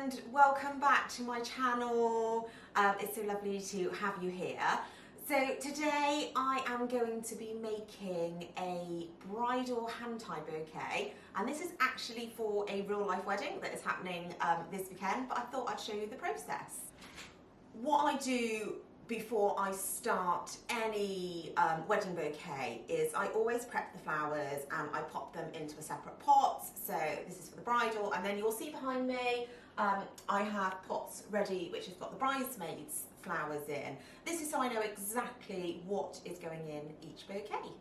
and welcome back to my channel. It's so lovely to have you here. So today I am going to be making a bridal hand-tie bouquet, and this is actually for a real life wedding that is happening this weekend, but I thought I'd show you the process. What I do before I start any wedding bouquet is I always prep the flowers and I pop them into a separate pot. So this is for the bridal, and then you'll see behind me I have pots ready which has got the bridesmaids flowers in. This is so I know exactly what is going in each bouquet.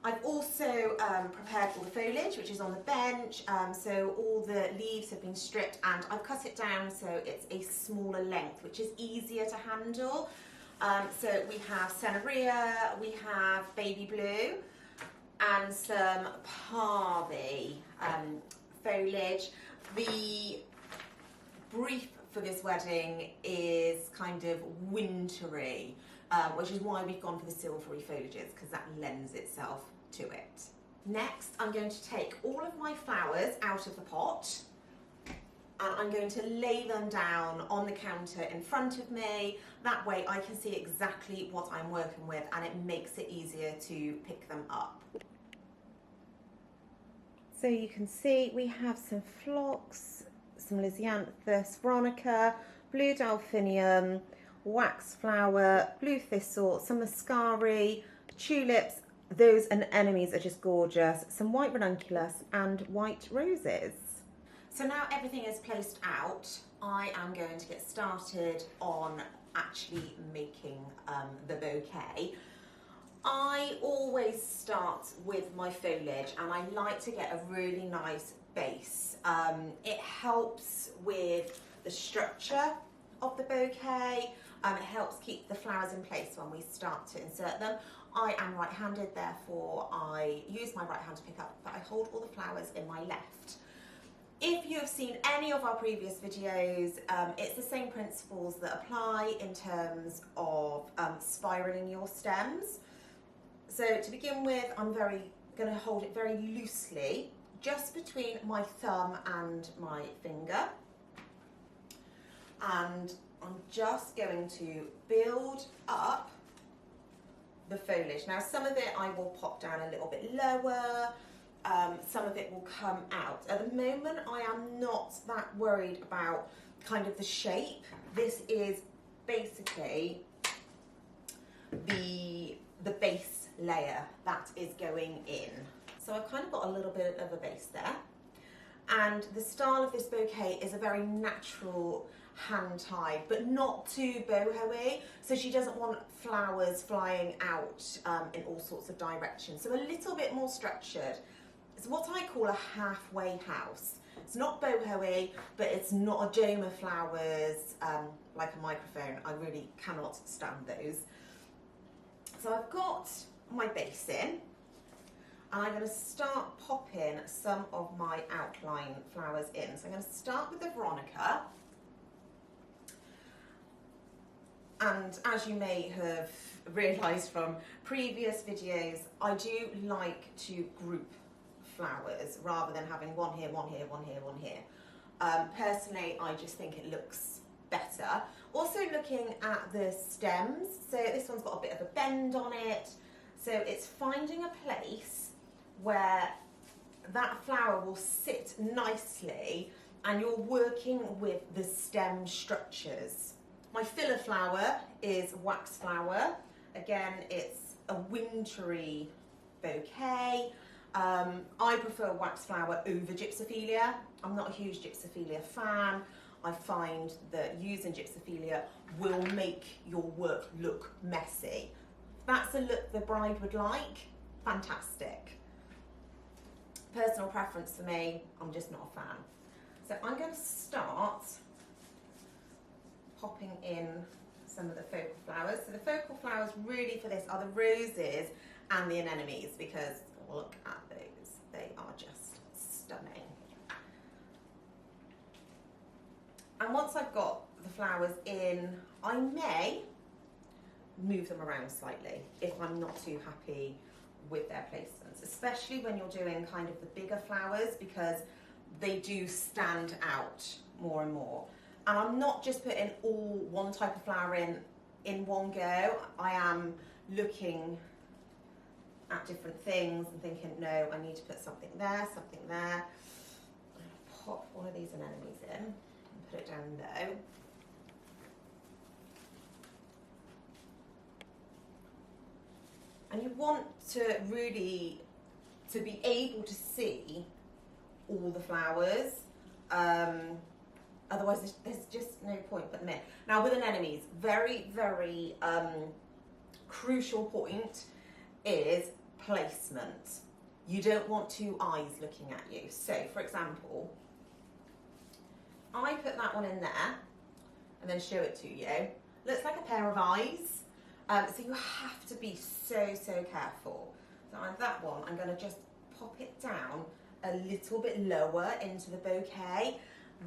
I've also prepared all the foliage which is on the bench, so all the leaves have been stripped and I've cut it down so it's a smaller length which is easier to handle. So we have Cenaria, we have baby blue and some parsley foliage. The brief for this wedding is kind of wintry, which is why we've gone for the silvery foliages, because that lends itself to it. Next, I'm going to take all of my flowers out of the pot and I'm going to lay them down on the counter in front of me. That way I can see exactly what I'm working with and it makes it easier to pick them up. So you can see we have some Phlox, some Lisianthus, Veronica, blue Delphinium, wax flower, blue thistle, some Muscari, tulips. Those anemones are just gorgeous. Some white ranunculus and white roses. So now everything is placed out, I am going to get started on actually making the bouquet. I always start with my foliage and I like to get a really nice base. It helps with the structure of the bouquet. It helps keep the flowers in place when we start to insert them. I am right-handed, therefore I use my right hand to pick up, but I hold all the flowers in my left. If you have seen any of our previous videos, it's the same principles that apply in terms of spiraling your stems. So to begin with, I'm going to hold it very loosely, just between my thumb and my finger. And I'm just going to build up the foliage. Now some of it I will pop down a little bit lower, some of it will come out. At the moment I am not that worried about kind of the shape. This is basically the base layer that is going in. So I've kind of got a little bit of a base there. And the style of this bouquet is a very natural hand tied, but not too boho-y. So she doesn't want flowers flying out in all sorts of directions. So a little bit more structured. It's what I call a halfway house. It's not boho-y, but it's not a dome of flowers like a microphone. I really cannot stand those. So I've got my base in. And I'm going to start popping some of my outline flowers in. So I'm going to start with the Veronica. And as you may have realised from previous videos, I do like to group flowers rather than having one here, one here, one here, one here. Personally, I just think it looks better. Also looking at the stems, so this one's got a bit of a bend on it. So it's finding a place where that flower will sit nicely and you're working with the stem structures. My filler flower is wax flower. Again, it's a wintry bouquet. I prefer wax flower over gypsophilia. I'm not a huge gypsophilia fan. I find that using gypsophilia will make your work look messy. If that's a look the bride would like, fantastic. Personal preference for me, I'm just not a fan. So I'm going to start popping in some of the focal flowers. So the focal flowers really for this are the roses and the anemones, because look at those, they are just stunning. And once I've got the flowers in, I may move them around slightly if I'm not too happy with their placements, especially when you're doing kind of the bigger flowers, because they do stand out more and more. And I'm not just putting all one type of flower in one go. I am looking at different things and thinking, no, I need to put something there, something there. I'm going to pop one of these anemones in and put it down low. And you want to really to be able to see all the flowers. Otherwise, there's just no point putting them in. Now with anemones, very, very crucial point is placement. You don't want two eyes looking at you. So, for example, I put that one in there and then show it to you. Looks like a pair of eyes. So you have to be so, so careful. So on that one, I'm going to just pop it down a little bit lower into the bouquet.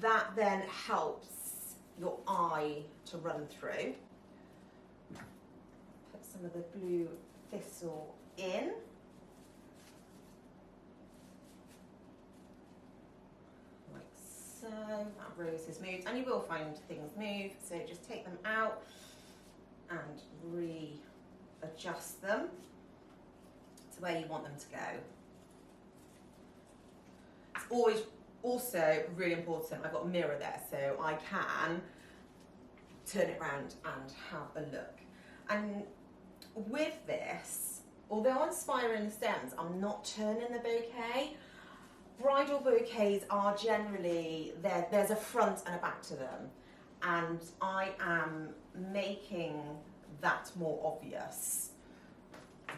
That then helps your eye to run through. Put some of the blue thistle in. Like so. That rose has moved, and you will find things move, so just take them out and readjust them to where you want them to go. It's always also really important, I've got a mirror there so I can turn it around and have a look. And with this, although I'm spiraling the stems, I'm not turning the bouquet. Bridal bouquets are generally, there's a front and a back to them, and I am making that more obvious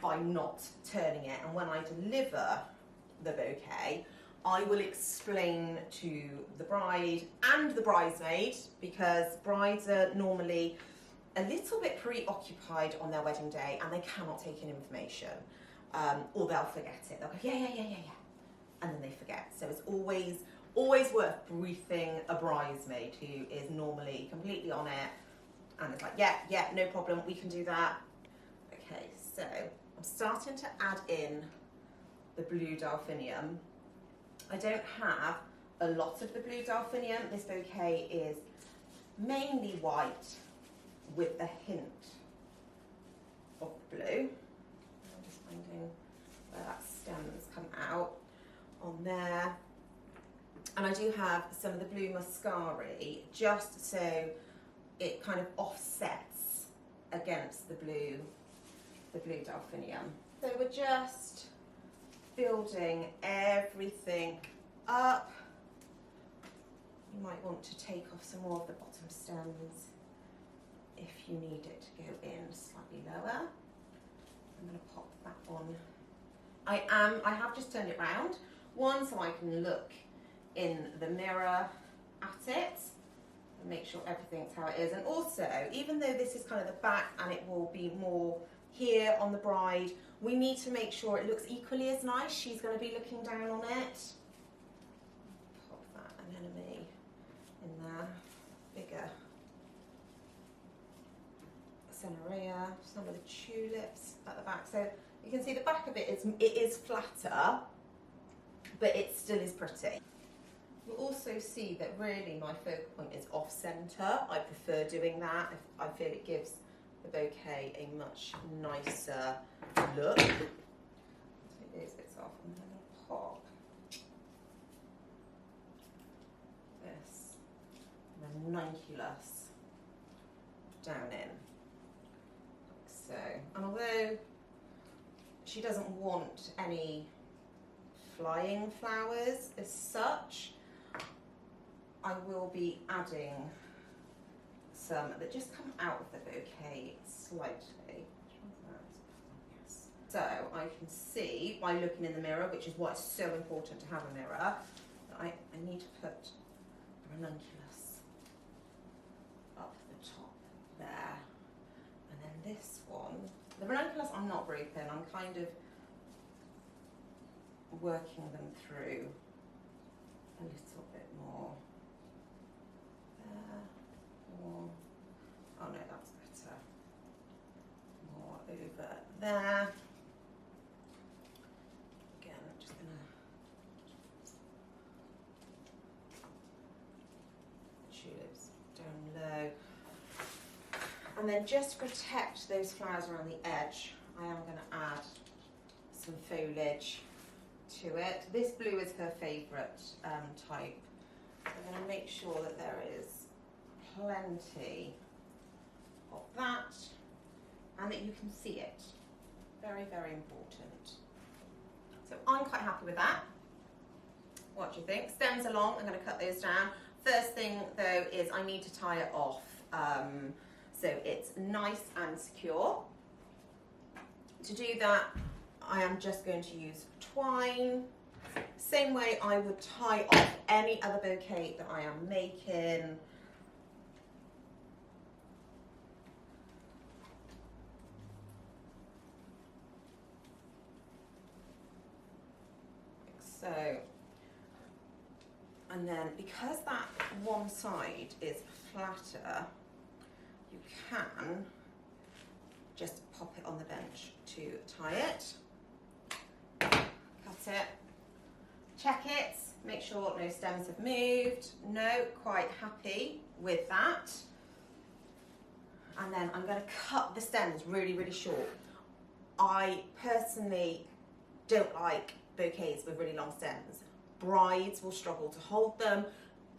by not turning it. And when I deliver the bouquet, I will explain to the bride and the bridesmaid, because brides are normally a little bit preoccupied on their wedding day and they cannot take in information, or they'll forget it. They'll go, yeah, and then they forget. So it's always worth briefing a bridesmaid who is normally completely on it, and it's like, yeah, no problem, we can do that. Okay, so I'm starting to add in the blue delphinium. I don't have a lot of the blue delphinium. This bouquet is mainly white with a hint of blue. I'm just finding where that stem's come out on there. And I do have some of the blue Muscari, just so it kind of offsets against the blue delphinium. So we're just building everything up. You might want to take off some more of the bottom stems if you need it to go in slightly lower. I'm going to pop that on. I have just turned it round, one, so I can look in the mirror at it and make sure everything's how it is. And also, even though this is kind of the back and it will be more here on the bride, we need to make sure it looks equally as nice. She's going to be looking down on it. Pop that anemone in there, bigger Cenaria, some of the tulips at the back. So you can see the back of it is flatter, but it still is pretty. You'll also see that really my focal point is off centre. I prefer doing that. I feel it gives the bouquet a much nicer look. Take these bits off and then I'll pop this Ranunculus down in, like so. And although she doesn't want any flying flowers as such, I will be adding some that just come out of the bouquet slightly. Yes. So I can see by looking in the mirror, which is why it's so important to have a mirror, that I need to put Ranunculus up the top there. And then this one, the Ranunculus I'm not grouping, I'm kind of working them through a little bit more. More. Oh no, that's better. More over there. Again, I'm just gonna And then just to protect those flowers around the edge, I am going to add some foliage to it. This blue is her favourite type. So I'm going to make sure that there is plenty of that and that you can see it. Very, very important. So I'm quite happy with that. What do you think? Stems are long, I'm going to cut those down. First thing though is I need to tie it off so it's nice and secure. To do that, I am just going to use twine. Same way I would tie off any other bouquet that I am making. Like so. And then because that one side is flatter, you can just pop it on the bench to tie it. Cut it. Check it. Make sure no stems have moved. No, quite happy with that. And then I'm going to cut the stems really, really short. I personally don't like bouquets with really long stems. Brides will struggle to hold them.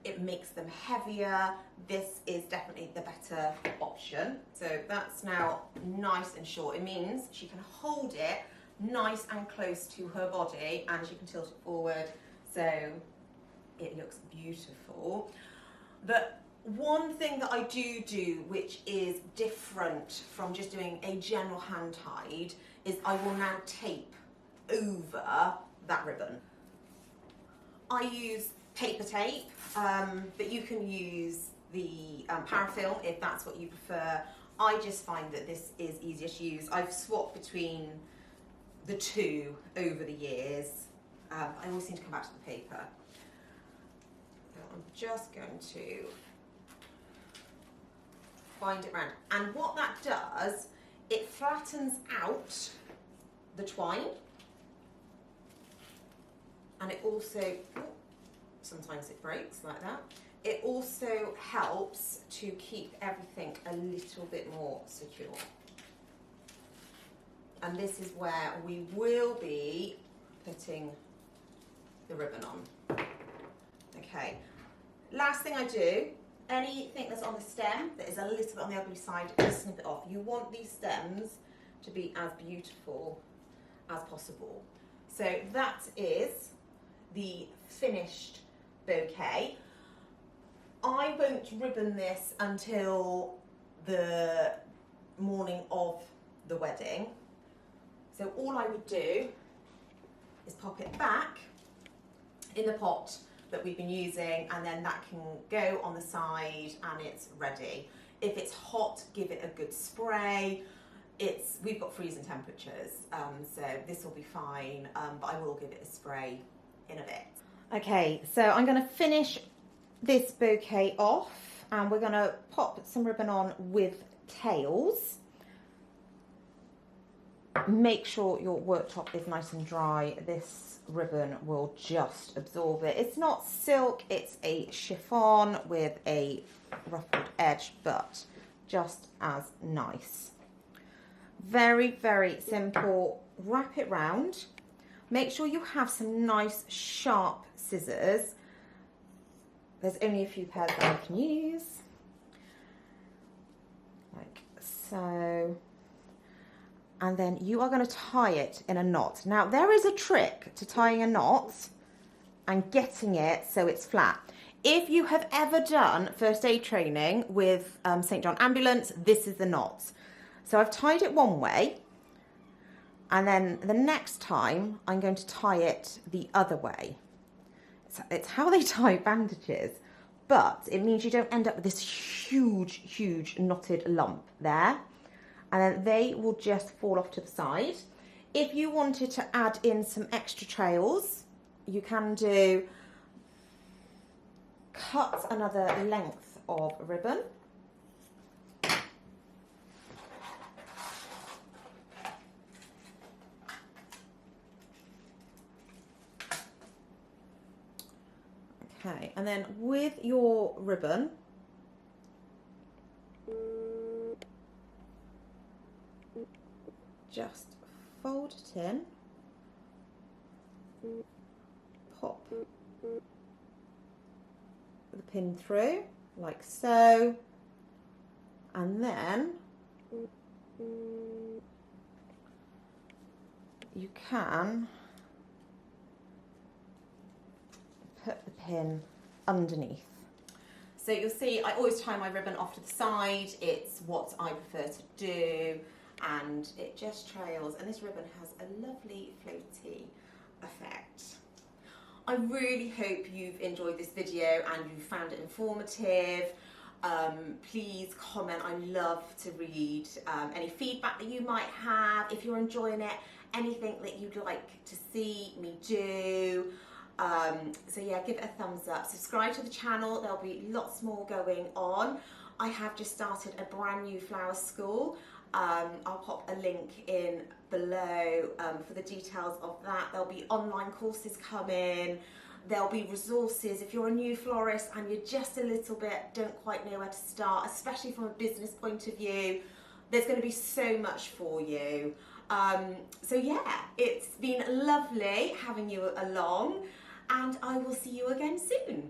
It makes them heavier. This is definitely the better option. So that's now nice and short. It means she can hold it nice and close to her body and she can tilt it forward so it looks beautiful. The one thing that I do which is different from just doing a general hand tied is I will now tape over that ribbon. I use paper tape, but you can use the parafilm if that's what you prefer. I just find that this is easier to use. I've swapped between the two over the years. I always seem to come back to the paper. So I'm just going to wind it round. And what that does, it flattens out the twine. And it also, sometimes it breaks like that. It also helps to keep everything a little bit more secure. And this is where we will be putting the ribbon on. Okay, last thing I do, anything that's on the stem that is a little bit on the ugly side, just snip it off. You want these stems to be as beautiful as possible. So that is the finished bouquet. I won't ribbon this until the morning of the wedding. So all I would do is pop it back in the pot that we've been using, and then that can go on the side and it's ready. If it's hot, give it a good spray. We've got freezing temperatures, so this will be fine, but I will give it a spray in a bit. Okay, so I'm going to finish this bouquet off and we're going to pop some ribbon on with tails. Make sure your worktop is nice and dry. This ribbon will just absorb it. It's not silk, it's a chiffon with a ruffled edge, but just as nice. Very, very simple. Wrap it round. Make sure you have some nice sharp scissors. There's only a few pairs that I can use. Like so. And then you are going to tie it in a knot. Now there is a trick to tying a knot and getting it so it's flat. If you have ever done first aid training with St. John Ambulance, this is the knot. So I've tied it one way, and then the next time I'm going to tie it the other way. So it's how they tie bandages, but it means you don't end up with this huge, huge knotted lump there. And then they will just fall off to the side. If you wanted to add in some extra trails, you can do, cut another length of ribbon. Okay, and then with your ribbon, pop the pin through like so, and then you can put the pin underneath. So you'll see I always tie my ribbon off to the side. It's what I prefer to do, and it just trails, and this ribbon has a lovely floaty effect. I really hope you've enjoyed this video and you found it informative. Please comment. I love to read any feedback that you might have. If you're enjoying it, anything that you'd like to see me do. So yeah, give it a thumbs up. Subscribe to the channel. There'll be lots more going on. I have just started a brand new flower school. I'll pop a link in below for the details of that. There'll be online courses coming. There'll be resources if you're a new florist and you're just a little bit, don't quite know where to start, especially from a business point of view. There's going to be so much for you. So yeah, it's been lovely having you along, and I will see you again soon.